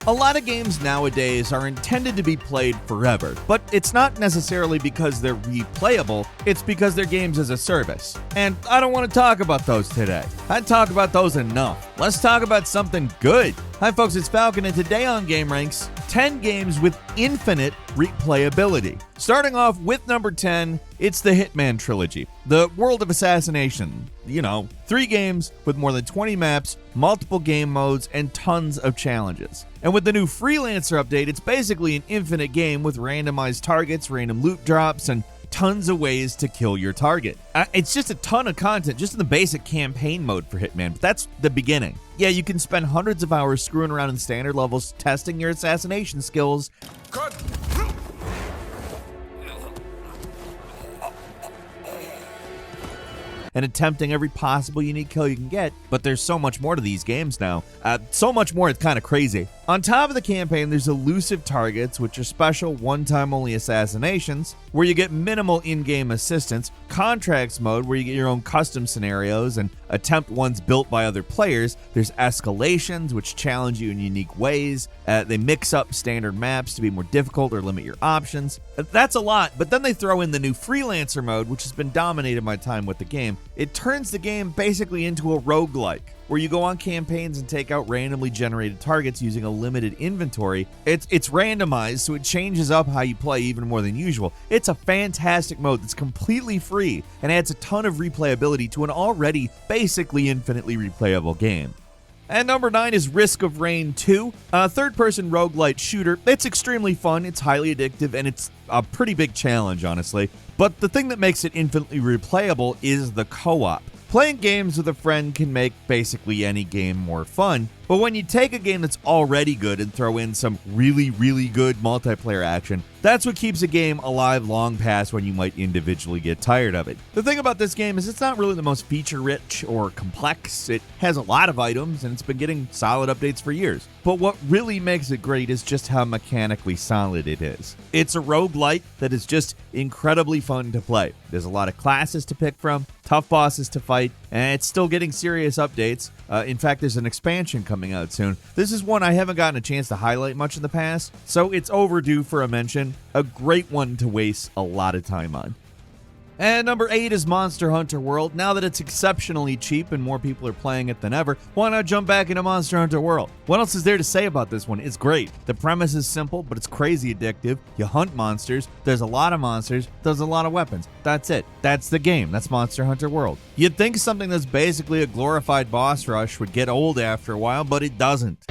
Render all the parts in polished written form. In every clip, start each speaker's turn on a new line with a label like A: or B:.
A: A lot of games nowadays are intended to be played forever, but it's not necessarily because they're replayable, it's because they're games as a service. And I don't want to talk about those today. I talk about those enough. Let's talk about something good. Hi folks, it's Falcon, and today on GameRanx, 10 games with infinite replayability. Starting off with number 10, it's the Hitman trilogy, the World of Assassination. 3 games with more than 20 maps, multiple game modes, and tons of challenges. And with the new Freelancer update, it's basically an infinite game with randomized targets, random loot drops, and tons of ways to kill your target. It's just a ton of content just in the basic campaign mode for Hitman, but that's the beginning. Yeah, you can spend hundreds of hours screwing around in standard levels, testing your assassination skills.
B: Cut.
A: And attempting every possible unique kill you can get, but there's so much more to these games now. So much more, it's kind of crazy. On top of the campaign, there's elusive targets, which are special one-time only assassinations, where you get minimal in-game assistance, contracts mode, where you get your own custom scenarios and attempt ones built by other players. There's escalations, which challenge you in unique ways. They mix up standard maps to be more difficult or limit your options. That's a lot, but then they throw in the new Freelancer mode, which has been dominating my time with the game. It turns the game basically into a roguelike, where you go on campaigns and take out randomly generated targets using a limited inventory. It's randomized, so it changes up how you play even more than usual. It's a fantastic mode that's completely free and adds a ton of replayability to an already basically infinitely replayable game. And number 9 is Risk of Rain 2, a third-person roguelite shooter. It's extremely fun, it's highly addictive, and it's a pretty big challenge, honestly. But the thing that makes it infinitely replayable is the co-op. Playing games with a friend can make basically any game more fun, but when you take a game that's already good and throw in some really, really good multiplayer action, that's what keeps a game alive long past when you might individually get tired of it. The thing about this game is it's not really the most feature-rich or complex. It has a lot of items, and it's been getting solid updates for years. But what really makes it great is just how mechanically solid it is. It's a roguelite that is just incredibly fun to play. There's a lot of classes to pick from, tough bosses to fight, and it's still getting serious updates. In fact, there's an expansion coming out soon. This is one I haven't gotten a chance to highlight much in the past, so it's overdue for a mention. A great one to waste a lot of time on. And number 8 is Monster Hunter World. Now that it's exceptionally cheap and more people are playing it than ever, why not jump back into Monster Hunter World? What else is there to say about this one? It's great. The premise is simple, but it's crazy addictive. You hunt monsters, there's a lot of monsters, there's a lot of weapons. That's it. That's the game. That's Monster Hunter World. You'd think something that's basically a glorified boss rush would get old after a while, but it doesn't.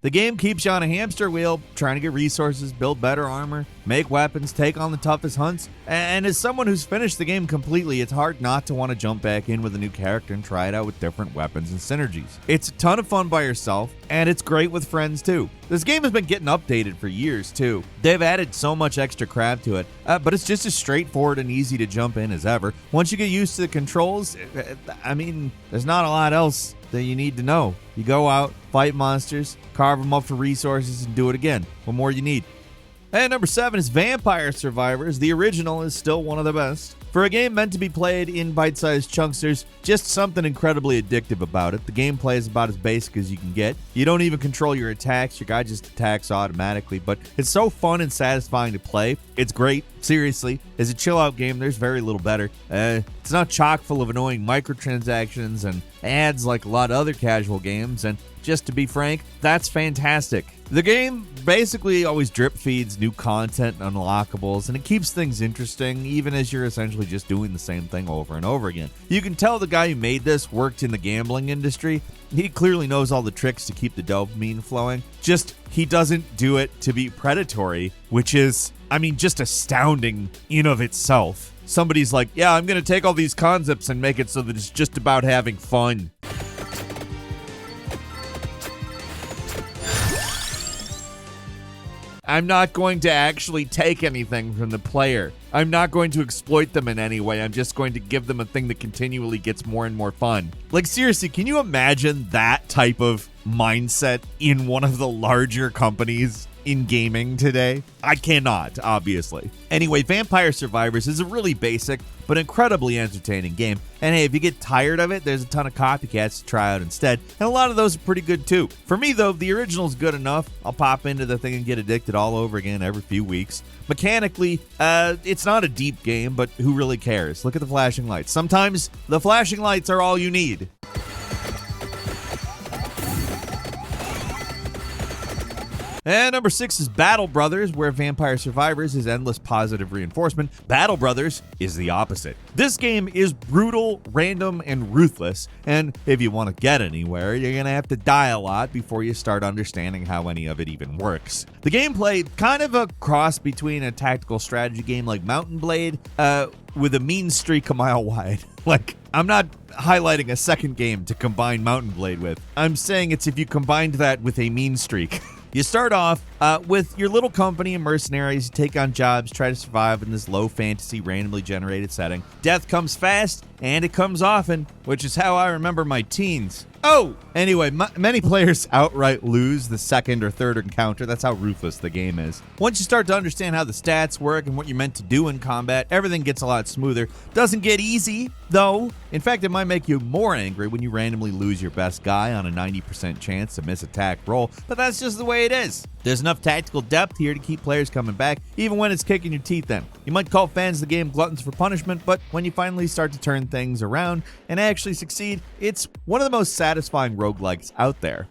A: The game keeps you on a hamster wheel, trying to get resources, build better armor, make weapons, take on the toughest hunts, and as someone who's finished the game completely, it's hard not to want to jump back in with a new character and try it out with different weapons and synergies. It's a ton of fun by yourself, and it's great with friends too. This game has been getting updated for years too. They've added so much extra crap to it, but it's just as straightforward and easy to jump in as ever. Once you get used to the controls, there's not a lot else that you need to know. You go out, fight monsters, carve them up for resources, and do it again. What more you need? And number 7 is Vampire Survivors. The original is still one of the best. For a game meant to be played in bite-sized chunks, there's just something incredibly addictive about it. The gameplay is about as basic as you can get. You don't even control your attacks. Your guy just attacks automatically, but it's so fun and satisfying to play. It's great. Seriously, as a chill-out game, there's very little better. It's not chock full of annoying microtransactions and ads like a lot of other casual games, and just to be frank, that's fantastic. The game basically always drip feeds new content and unlockables, and it keeps things interesting even as you're essentially just doing the same thing over and over again. You can tell the guy who made this worked in the gambling industry. He clearly knows all the tricks to keep the dopamine flowing. Just, he doesn't do it to be predatory, which is, just astounding in of itself. Somebody's like, yeah, I'm going to take all these concepts and make it so that it's just about having fun. I'm not going to actually take anything from the player. I'm not going to exploit them in any way. I'm just going to give them a thing that continually gets more and more fun. Like, seriously, can you imagine that type of mindset in one of the larger companies? in gaming today. I cannot, obviously. Anyway, Vampire Survivors is a really basic but incredibly entertaining game. And hey, if you get tired of it, there's a ton of copycats to try out instead, and a lot of those are pretty good too. For me though, the original's good enough. I'll pop into the thing and get addicted all over again every few weeks. Mechanically, it's not a deep game, but who really cares? Look at the flashing lights. Sometimes the flashing lights are all you need. And number 6 is Battle Brothers, where Vampire Survivors is endless positive reinforcement. Battle Brothers is the opposite. This game is brutal, random, and ruthless, and if you want to get anywhere, you're going to have to die a lot before you start understanding how any of it even works. The gameplay, kind of a cross between a tactical strategy game like Mountain Blade, with a mean streak a mile wide. Like, I'm not highlighting a second game to combine Mountain Blade with. I'm saying it's if you combined that with a mean streak. You start off with your little company of mercenaries. You take on jobs, try to survive in this low fantasy, randomly generated setting. Death comes fast, and it comes often, which is how I remember my teens. Oh! Anyway, many players outright lose the second or third encounter. That's how ruthless the game is. Once you start to understand how the stats work and what you're meant to do in combat, everything gets a lot smoother. Doesn't get easy, though. In fact, it might make you more angry when you randomly lose your best guy on a 90% chance to miss attack roll, but that's just the way it is. There's enough tactical depth here to keep players coming back, even when it's kicking your teeth in. You might call fans of the game gluttons for punishment, but when you finally start to turn things around and actually succeed, it's one of the most satisfying roguelikes out there.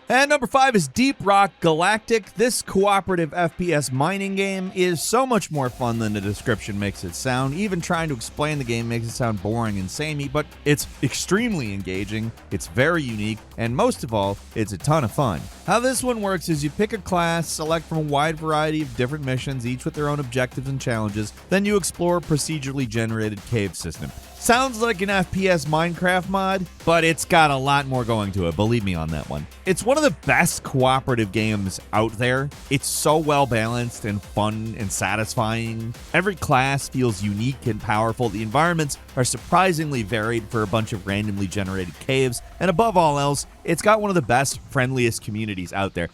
A: And number 5 is Deep Rock Galactic. This cooperative FPS mining game is so much more fun than the description makes it sound. Even trying to explain the game makes it sound boring and samey, but it's extremely engaging, it's very unique, and most of all, it's a ton of fun. How this one works is you pick a class, select from a wide variety of different missions, each with their own objectives and challenges, then you explore a procedurally generated cave system. Sounds like an FPS Minecraft mod, but it's got a lot more going to it, believe me on that one. It's one of the best cooperative games out there. It's so well balanced and fun and satisfying. Every class feels unique and powerful. The environments are surprisingly varied for a bunch of randomly generated caves, and above all else, it's got one of the best, friendliest communities out there.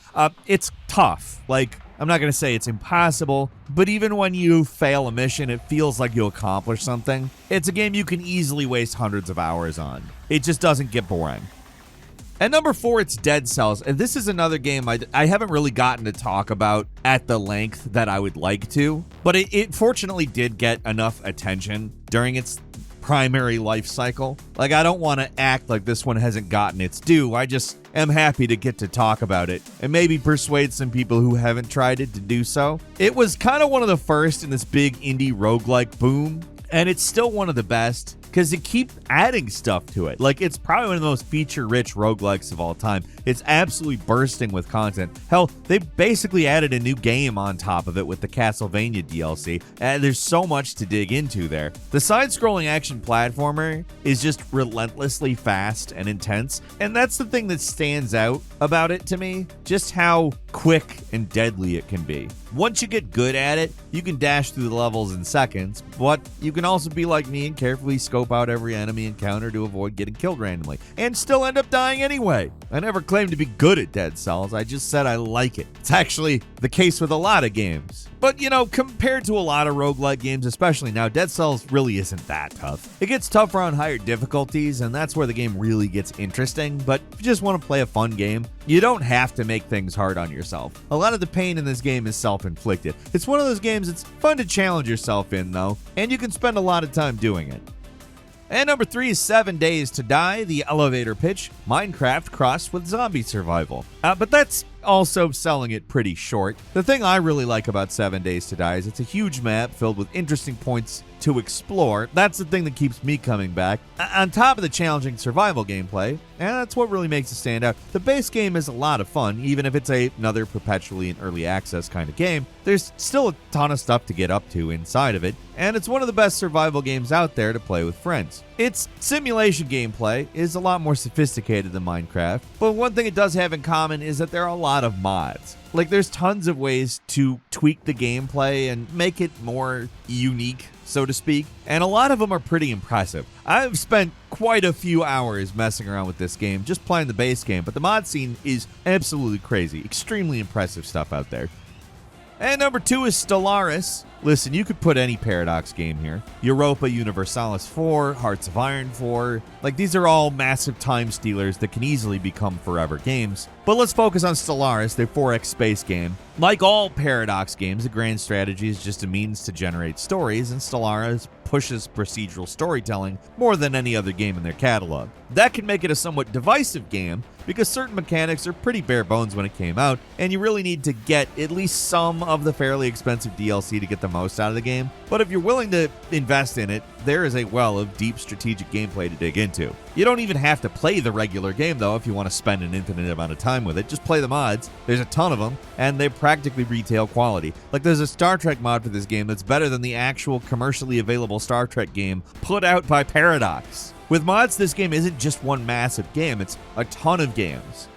A: It's tough. I'm not going to say it's impossible, but even when you fail a mission, it feels like you accomplished something. It's a game you can easily waste hundreds of hours on. It just doesn't get boring. At number 4, it's Dead Cells, and this is another game I haven't really gotten to talk about at the length that I would like to, but it fortunately did get enough attention during its primary life cycle. I don't want to act like this one hasn't gotten its due. I just am happy to get to talk about it and maybe persuade some people who haven't tried it to do so. It was kind of one of the first in this big indie roguelike boom, and it's still one of the best because it keeps adding stuff to it. It's probably one of the most feature-rich roguelikes of all time. It's absolutely bursting with content. Hell, they basically added a new game on top of it with the Castlevania DLC, and there's so much to dig into there. The side-scrolling action platformer is just relentlessly fast and intense, and that's the thing that stands out about it to me, just how quick and deadly it can be. Once you get good at it, you can dash through the levels in seconds, but you can also be like me and carefully scope out every enemy encounter to avoid getting killed randomly, and still end up dying anyway. I never claimed to be good at Dead Cells, I just said I like it. It's actually the case with a lot of games. But, compared to a lot of roguelike games, especially now, Dead Cells really isn't that tough. It gets tougher on higher difficulties, and that's where the game really gets interesting, but if you just want to play a fun game, you don't have to make things hard on yourself. A lot of the pain in this game is self-inflicted. It's one of those games that's fun to challenge yourself in, though, and you can spend a lot of time doing it. And number 3 is 7 Days to Die, the elevator pitch, Minecraft crossed with zombie survival. But that's also selling it pretty short. The thing I really like about 7 Days to Die is it's a huge map filled with interesting points to explore. That's the thing that keeps me coming back. On top of the challenging survival gameplay, and that's what really makes it stand out, the base game is a lot of fun, even if it's another perpetually in early access kind of game. There's still a ton of stuff to get up to inside of it, and it's one of the best survival games out there to play with friends. Its simulation gameplay is a lot more sophisticated than Minecraft, but one thing it does have in common is that there are a lot of mods. There's tons of ways to tweak the gameplay and make it more unique, so to speak, and a lot of them are pretty impressive. I've spent quite a few hours messing around with this game, just playing the base game, but the mod scene is absolutely crazy. Extremely impressive stuff out there. And number 2 is Stellaris. Listen, you could put any Paradox game here. Europa Universalis 4, Hearts of Iron 4. Like, these are all massive time stealers that can easily become forever games. But let's focus on Stellaris, their 4X space game. Like all Paradox games, the grand strategy is just a means to generate stories, and Stellaris pushes procedural storytelling more than any other game in their catalog. That can make it a somewhat divisive game, because certain mechanics are pretty bare bones when it came out, and you really need to get at least some of the fairly expensive DLC to get the most out of the game. But if you're willing to invest in it, there is a well of deep strategic gameplay to dig into. You don't even have to play the regular game, though, if you want to spend an infinite amount of time with it. Just play the mods. There's a ton of them, and they're practically retail quality. Like, there's a Star Trek mod for this game that's better than the actual commercially available Star Trek game put out by Paradox. With mods, this game isn't just one massive game, it's a ton of games.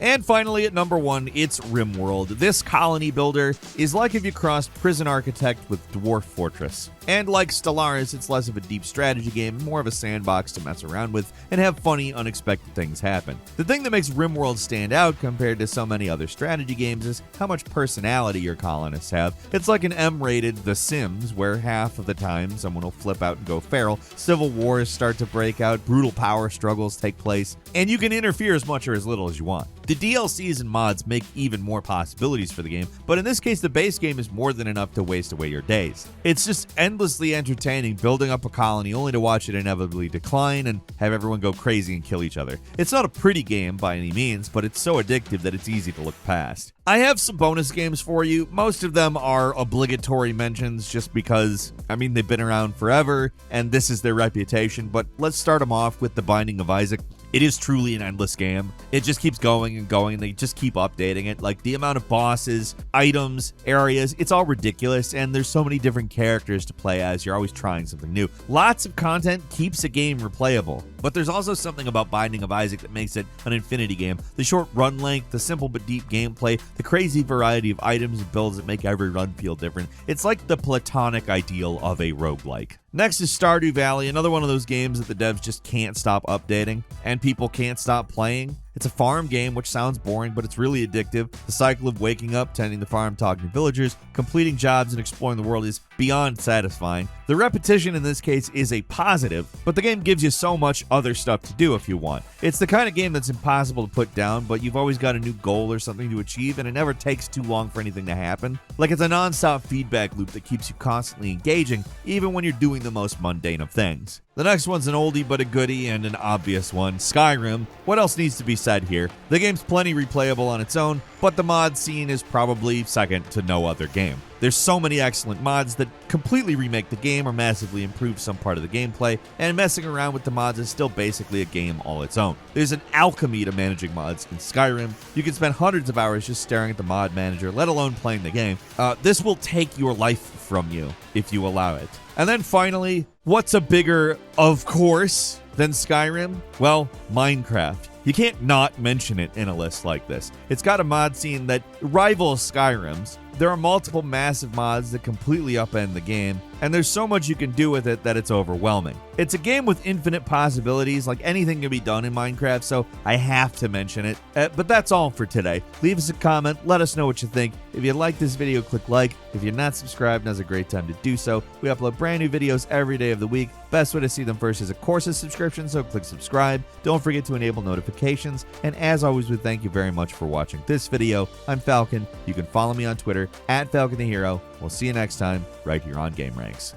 A: And finally, at number 1, it's RimWorld. This colony builder is like if you crossed Prison Architect with Dwarf Fortress. And like Stellaris, it's less of a deep strategy game, more of a sandbox to mess around with and have funny, unexpected things happen. The thing that makes RimWorld stand out compared to so many other strategy games is how much personality your colonists have. It's like an M-rated The Sims, where half of the time someone will flip out and go feral, civil wars start to break out, brutal power struggles take place, and you can interfere as much or as little as you want. The DLCs and mods make even more possibilities for the game, but in this case, the base game is more than enough to waste away your days. It's just endlessly entertaining building up a colony only to watch it inevitably decline and have everyone go crazy and kill each other. It's not a pretty game by any means, but it's so addictive that it's easy to look past. I have some bonus games for you. Most of them are obligatory mentions just because, they've been around forever and this is their reputation, but let's start them off with The Binding of Isaac. It is truly an endless game. It just keeps going and going. They just keep updating it. Like, the amount of bosses, items, areas, it's all ridiculous, and there's so many different characters to play as. You're always trying something new. Lots of content keeps a game replayable. But there's also something about Binding of Isaac that makes it an infinity game. The short run length, the simple but deep gameplay, the crazy variety of items and builds that make every run feel different. It's like the platonic ideal of a roguelike. Next is Stardew Valley, another one of those games that the devs just can't stop updating and people can't stop playing. It's a farm game, which sounds boring, but it's really addictive. The cycle of waking up, tending the farm, talking to villagers, completing jobs, and exploring the world is beyond satisfying. The repetition in this case is a positive, but the game gives you so much other stuff to do if you want. It's the kind of game that's impossible to put down, but you've always got a new goal or something to achieve, and it never takes too long for anything to happen. Like, it's a non-stop feedback loop that keeps you constantly engaging, even when you're doing the most mundane of things. The next one's an oldie but a goodie and an obvious one, Skyrim. What else needs to be said here? The game's plenty replayable on its own, but the mod scene is probably second to no other game. There's so many excellent mods that completely remake the game or massively improve some part of the gameplay, and messing around with the mods is still basically a game all its own. There's an alchemy to managing mods in Skyrim. You can spend hundreds of hours just staring at the mod manager, let alone playing the game. This will take your life from you if you allow it. And then finally, what's a bigger of course than Skyrim? Well, Minecraft. You can't not mention it in a list like this. It's got a mod scene that rivals Skyrim's. There are multiple massive mods that completely upend the game, and there's so much you can do with it that it's overwhelming. It's a game with infinite possibilities, like anything can be done in Minecraft, so I have to mention it. But that's all for today. Leave us a comment, let us know what you think. If you like this video, click like. If you're not subscribed, now's a great time to do so. We upload brand new videos every day of the week. Best way to see them first is a courses subscription, so click subscribe. Don't forget to enable notifications, and as always, we thank you very much for watching this video. I'm Falcon. You can follow me on Twitter @FalconTheHero. We'll see you next time right here on gameranx.